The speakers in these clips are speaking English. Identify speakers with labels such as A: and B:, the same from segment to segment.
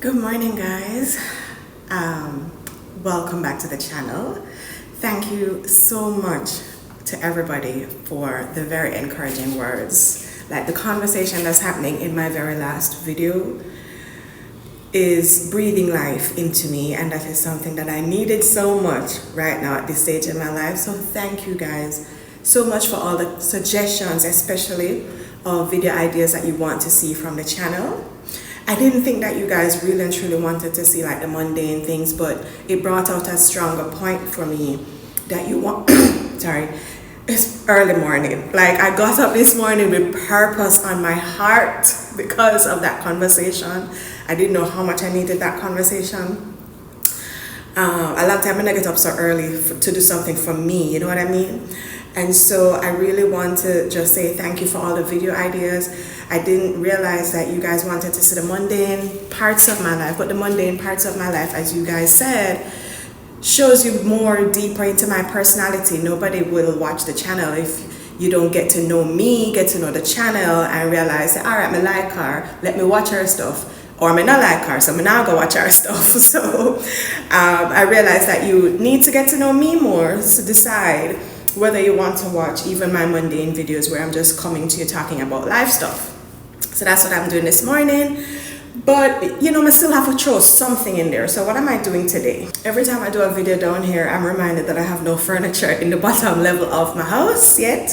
A: Good morning, guys. Welcome back to the channel. Thank you so much to everybody for the very encouraging words. Like the conversation that's happening in my very last video is breathing life into me, and that is something that I needed so much right now at this stage in my life. So thank you guys so much for all the suggestions, especially of video ideas that you want to see from the channel. I didn't think that you guys really and truly wanted to see like the mundane things, but it brought out a stronger point for me that you want. Sorry, it's early morning. Like I got up this morning with purpose on my heart because of that conversation. I didn't know how much I needed that conversation. A lot of time when I get up so early to do something for me, you know what I mean? And so I really want to just say thank you for all the video ideas. I didn't realize that you guys wanted to see the mundane parts of my life, but the mundane parts of my life, as you guys said, shows you more deeper into my personality. Nobody will watch the channel if you don't get to know me, get to know the channel, and realize, all right, I like her, let me watch her stuff. Or I not like her, so I'm not gonna watch her stuff. So I realized that you need to get to know me more to decide whether you want to watch even my mundane videos where I'm just coming to you talking about life stuff. So that's what I'm doing this morning. But you know, I still have to throw something in there. So what am I doing today? Every time I do a video down here, I'm reminded that I have no furniture in the bottom level of my house yet.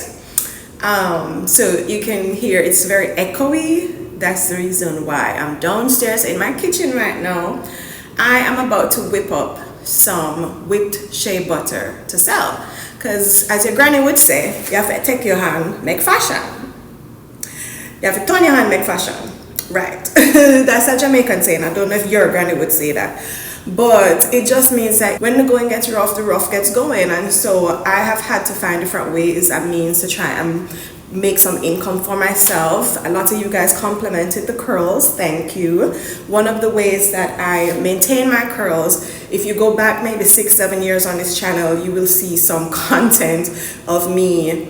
A: So you can hear it's very echoey. That's the reason why I'm downstairs in my kitchen right now. I am about to whip up some whipped shea butter to sell. Because as your granny would say, you have to take your hand, make fashion. You have to turn your hand, make fashion. Right. That's a Jamaican saying. I don't know if your granny would say that. But it just means that when the going gets rough, the rough gets going. And so I have had to find different ways and means to try and make some income for myself. A lot of you guys complimented the curls. Thank you. One of the ways that I maintain my curls, if you go back maybe 6-7 years on this channel, you will see some content of me.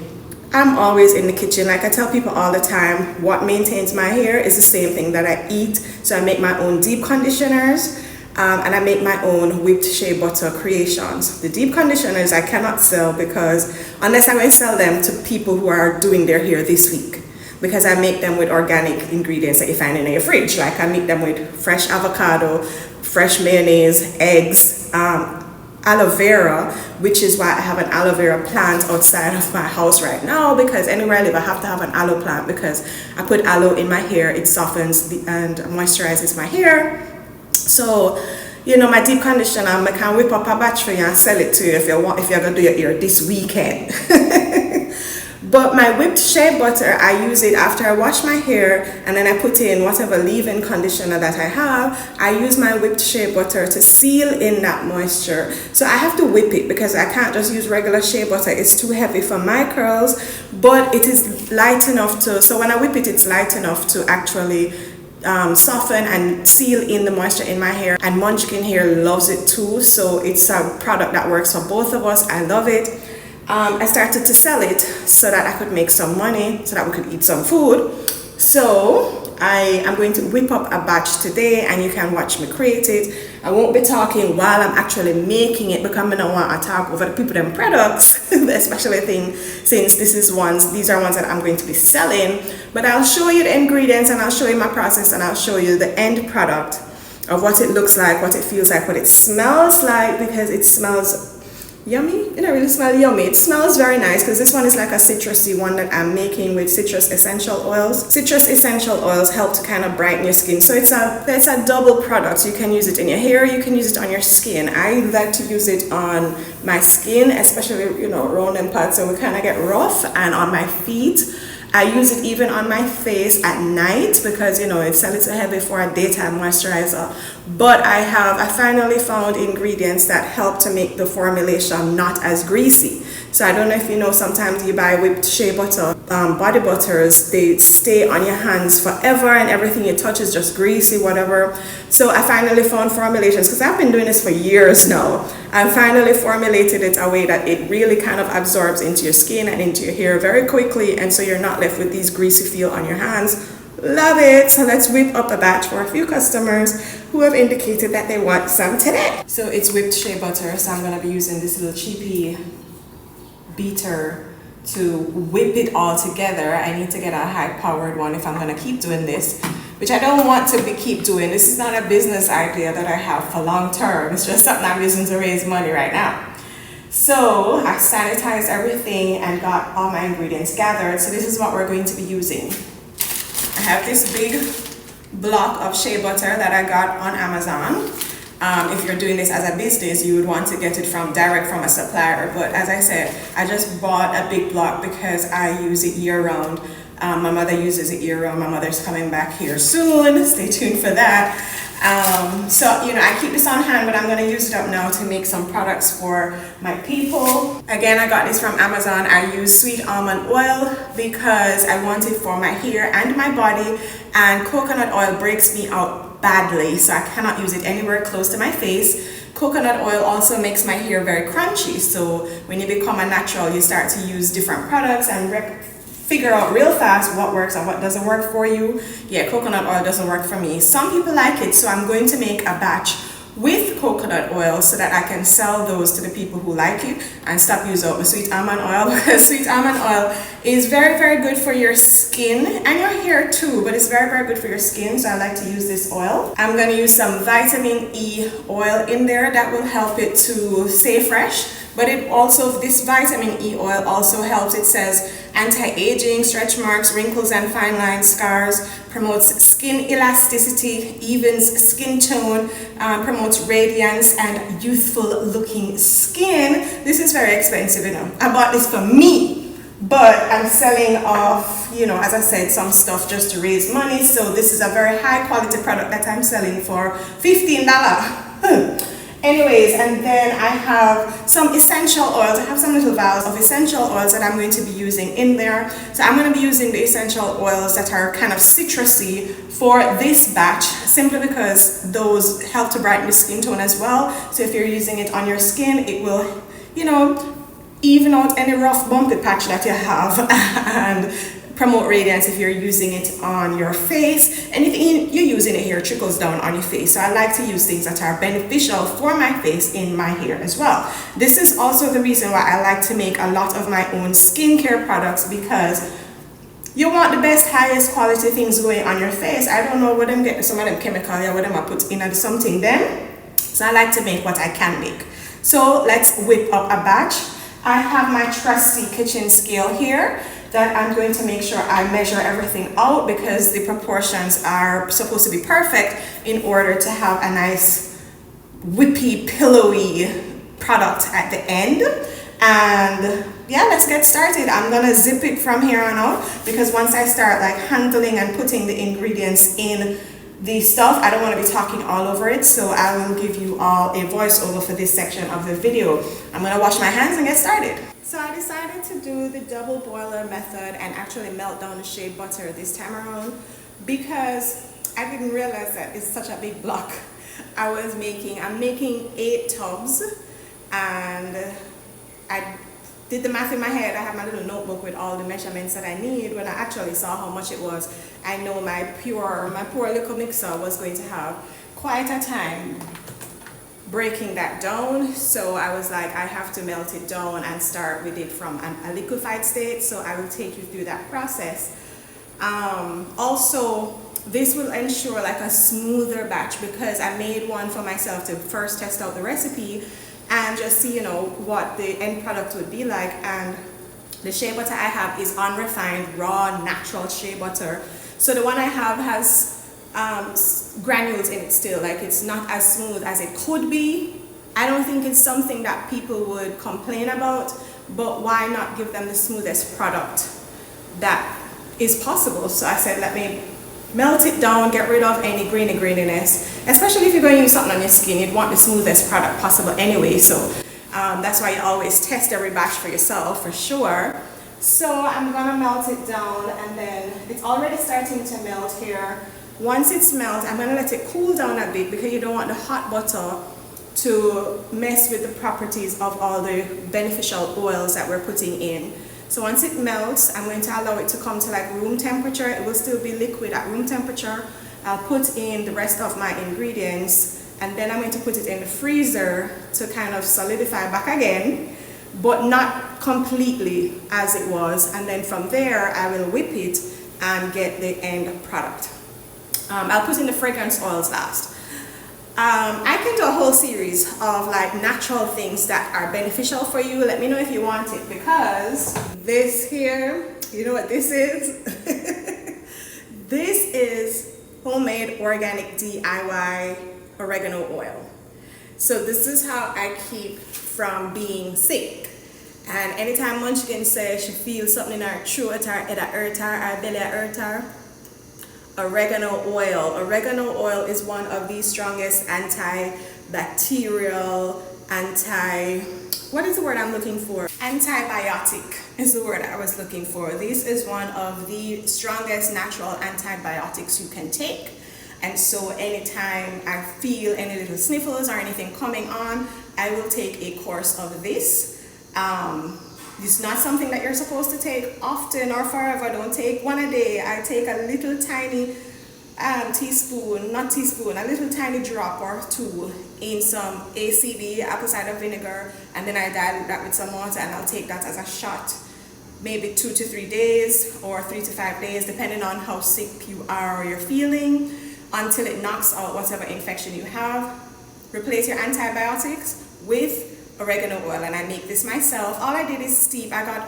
A: I'm always in the kitchen. Like I tell people all the time, what maintains my hair is the same thing that I eat. So I make my own deep conditioners. And I make my own whipped shea butter creations. The deep conditioners I cannot sell because unless I will sell them to people who are doing their hair this week, because I make them with organic ingredients that you find in your fridge. Like I make them with fresh avocado, fresh mayonnaise, eggs, aloe vera, which is why I have an aloe vera plant outside of my house right now, because anywhere I live I have to have an aloe plant because I put aloe in my hair. It softens and moisturizes my hair. So, you know, my deep conditioner, I can whip up a batch for you and sell it to you if you're going to do your hair this weekend. But my whipped shea butter, I use it after I wash my hair and then I put in whatever leave-in conditioner that I have. I use my whipped shea butter to seal in that moisture. So I have to whip it because I can't just use regular shea butter. It's too heavy for my curls, but it is light enough to, so when I whip it, it's light enough to actually soften and seal in the moisture in my hair. And Munchkin Hair loves it too, so it's a product that works for both of us. I love it. I started to sell it so that I could make some money, so that we could eat some food. So I am going to whip up a batch today and you can watch me create it. I won't be talking while I'm actually making it because I don't want to talk over the people them products, especially since these are ones that I'm going to be selling. But I'll show you the ingredients and I'll show you my process and I'll show you the end product of what it looks like, what it feels like, what it smells like, because it smells yummy. It don't really smell yummy. It smells very nice because this one is like a citrusy one that I'm making with citrus essential oils. Citrus essential oils help to kind of brighten your skin. So it's a double product. You can use it in your hair, you can use it on your skin. I like to use it on my skin, especially, you know, around them parts so we kind of get rough, and on my feet. I use it even on my face at night because, you know, it's a little heavy for a daytime moisturizer. But I finally found ingredients that help to make the formulation not as greasy. So I don't know if you know, sometimes you buy whipped shea butter, body butters, they stay on your hands forever and everything you touch is just greasy, whatever. So I finally found formulations, because I've been doing this for years now. I finally formulated it a way that it really kind of absorbs into your skin and into your hair very quickly, and so you're not left with these greasy feel on your hands. Love it. So let's whip up a batch for a few customers who have indicated that they want some today. So it's whipped shea butter, so I'm going to be using this little cheapy beater to whip it all together. I need to get a high-powered one if I'm going to keep doing this, which I don't want to keep doing. This is not a business idea that I have for long term. It's just something I'm using to raise money right now. So I sanitized everything and got all my ingredients gathered. So this is what we're going to be using. I have this big block of shea butter that I got on Amazon. If you're doing this as a business, you would want to get it direct from a supplier. But as I said, I just bought a big block because I use it year round. My mother uses it year round. My mother's coming back here soon. Stay tuned for that. So, I keep this on hand, but I'm going to use it up now to make some products for my people. Again, I got this from Amazon. I use sweet almond oil because I want it for my hair and my body, and coconut oil breaks me out badly, so I cannot use it anywhere close to my face. Coconut oil also makes my hair very crunchy, so when you become a natural, you start to use different products and figure out real fast what works and what doesn't work for you. Yeah, coconut oil doesn't work for me. Some people like it, so I'm going to make a batch with coconut oil so that I can sell those to the people who like it and stop using up my sweet almond oil, because sweet almond oil is very, very good for your skin and your hair too, but it's very, very good for your skin, so I like to use this oil. I'm going to use some vitamin E oil in there that will help it to stay fresh, but this vitamin E oil also helps. It says anti-aging, stretch marks, wrinkles and fine lines, scars, promotes skin elasticity, evens skin tone, promotes radiance and youthful looking skin. This is very expensive, I bought this for me, but I'm selling off, as I said, some stuff just to raise money. So this is a very high quality product that I'm selling for $15. Anyways, and then I have some essential oils. I have some little vials of essential oils that I'm going to be using in there. So I'm going to be using the essential oils that are kind of citrusy for this batch, simply because those help to brighten the skin tone as well. So if you're using it on your skin, it will, even out any rough bumpy patch that you have and promote radiance if you're using it on your face. Anything you're using it here trickles down on your face. So I like to use things that are beneficial for my face in my hair as well. This is also the reason why I like to make a lot of my own skincare products, because you want the best, highest quality things going on your face. I don't know where them get some of them chemicals or what them I put in something then. So I like to make what I can make. So let's whip up a batch. I have my trusty kitchen scale here that I'm going to make sure I measure everything out, because the proportions are supposed to be perfect in order to have a nice whippy, pillowy product at the end. And yeah, let's get started. I'm gonna zip it from here on out, because once I start handling and putting the ingredients in the stuff, I don't want to be talking all over it, so I will give you all a voiceover for this section of the video. I'm going to wash my hands and get started. So I decided to do the double boiler method and actually melt down the shea butter this time around, because I didn't realize that it's such a big block. I'm making 8 tubs, and I did the math in my head. I have my little notebook with all the measurements that I need. When I actually saw how much it was, I know my poor little mixer was going to have quite a time breaking that down. So I was like, I have to melt it down and start with it from a liquefied state. So I will take you through that process. Also, this will ensure a smoother batch, because I made one for myself to first test out the recipe and just see, what the end product would be like. And the shea butter I have is unrefined, raw, natural shea butter. So the one I have has granules in it still. It's not as smooth as it could be. I don't think it's something that people would complain about, but why not give them the smoothest product that is possible? So I said, let me melt it down, get rid of any graininess, especially if you're going to use something on your skin. You'd want the smoothest product possible anyway, so that's why you always test every batch for yourself, for sure. So I'm gonna melt it down, and then it's already starting to melt here. Once it's melted, I'm gonna let it cool down a bit, because you don't want the hot butter to mess with the properties of all the beneficial oils that we're putting in. So once it melts, I'm going to allow it to come to like room temperature. It will still be liquid at room temperature. I'll put in the rest of my ingredients, and then I'm going to put it in the freezer to kind of solidify back again, but not completely as it was. And then from there, I will whip it and get the end product. I'll put in the fragrance oils last. I can do a whole series of like natural things that are beneficial for you. Let me know if you want it, because this here, you know what this is? This is homemade organic DIY oregano oil. So this is how I keep from being sick. And anytime Munchkin says she feels something in her throat or it hurt her, or belly hurt her, oregano oil. Oregano oil is one of the strongest antibacterial, what is the word I'm looking for? Antibiotic is the word I was looking for. This is one of the strongest natural antibiotics you can take. And so anytime I feel any little sniffles or anything coming on, I will take a course of this. It's not something that you're supposed to take often or forever. Don't take one a day. I take a little tiny a little tiny drop or two in some ACV, apple cider vinegar, and then I dilute that with some water, and I'll take that as a shot, maybe 2 to 3 days or 3 to 5 days, depending on how sick you are or you're feeling, until it knocks out whatever infection you have. Replace your antibiotics with oregano oil, and I make this myself. All I did is steep. I got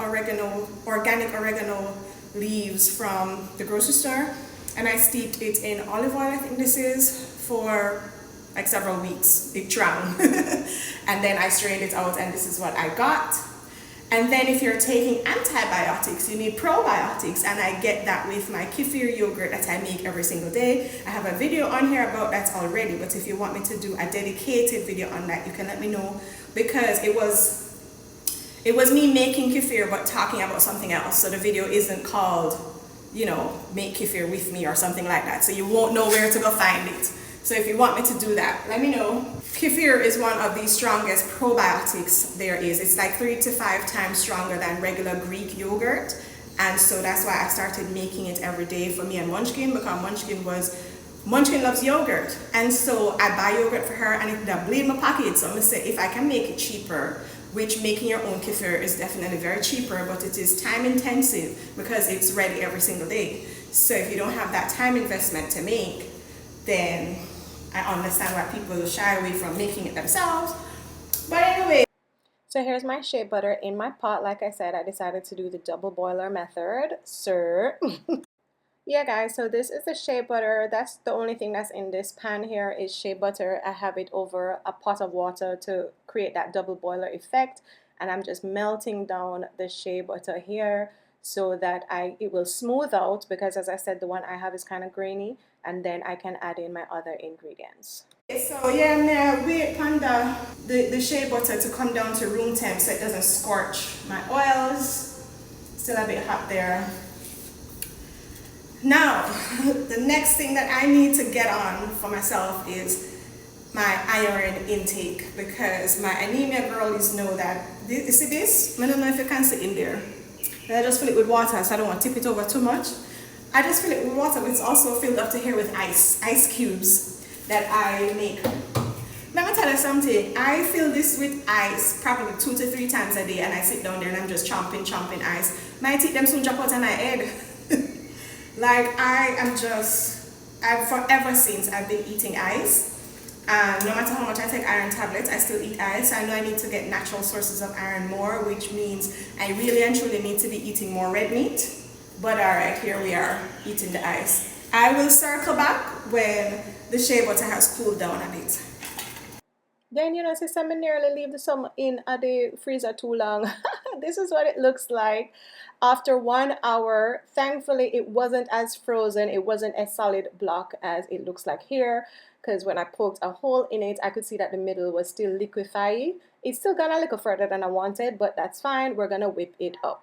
A: organic oregano leaves from the grocery store, and I steeped it in olive oil, I think this is, for like several weeks. It drowned. And then I strained it out, and this is what I got. And then if you're taking antibiotics, you need probiotics, and I get that with my kefir yogurt that I make every single day. I have a video on here about that already, but if you want me to do a dedicated video on that, you can let me know, because it was me making kefir but talking about something else. So the video isn't called, you know, make kefir with me or something like that. So you won't know where to go find it. So if you want me to do that, let me know. Kefir is one of the strongest probiotics there is. It's like 3 to 5 times stronger than regular Greek yogurt. And so that's why I started making it every day for me and Munchkin, because Munchkin loves yogurt. And so I buy yogurt for her, and it bleed my pocket. So I'm gonna say, if I can make it cheaper, which making your own kefir is definitely very cheaper, but it is time intensive because it's ready every single day. So if you don't have that time investment to make, then I understand why people shy away from making it themselves. But anyway. So here's my shea butter in my pot. Like I said, I decided to do the double boiler method, sir. Yeah, guys, so this is the shea butter. That's the only thing that's in this pan here is shea butter. I have it over a pot of water to create that double boiler effect, and I'm just melting down the shea butter here so that it will smooth out, because as I said, the one I have is kind of grainy, and then I can add in my other ingredients. So yeah, I'm gonna wait on the shea butter to come down to room temp so it doesn't scorch my oils. Still a bit hot there. Now, the next thing that I need to get on for myself is my iron intake, because my anemia girlies know that, you see this? I don't know if you can see in there. I just fill it with water, so I don't want to tip it over too much. I just fill it with water, but it's also filled up to here with ice cubes that I make. Let me tell you something. I fill this with ice probably 2 to 3 times a day, and I sit down there and I'm just chomping ice. My teeth them soon drop out of my head. Like I've forever since I've been eating ice. No matter how much I take iron tablets, I still eat ice. I know I need to get natural sources of iron more, which means I really and truly need to be eating more red meat. But alright, here we are, eating the ice. I will circle back when the shea butter has cooled down a bit. Then, you know, since I nearly leave the some in the freezer too long, this is what it looks like. After 1 hour, thankfully it wasn't as frozen, it wasn't a solid block as it looks like here, because when I poked a hole in it, I could see that the middle was still liquefying. It's still gone a little further than I wanted, but that's fine. We're gonna whip it up.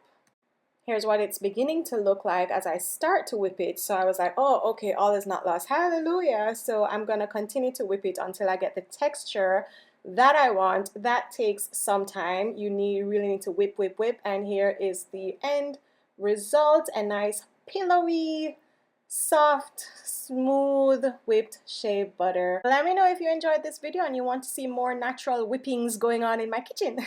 A: Here's what it's beginning to look like as I start to whip it. So I was like, oh, okay, all is not lost. Hallelujah. So I'm gonna continue to whip it until I get the texture
B: that I want. That takes some time. You really need to whip, whip, whip. And here is the end result, a nice pillowy, soft, smooth whipped shea butter. Let me know if you enjoyed this video and you want to see more natural whippings going on in my kitchen.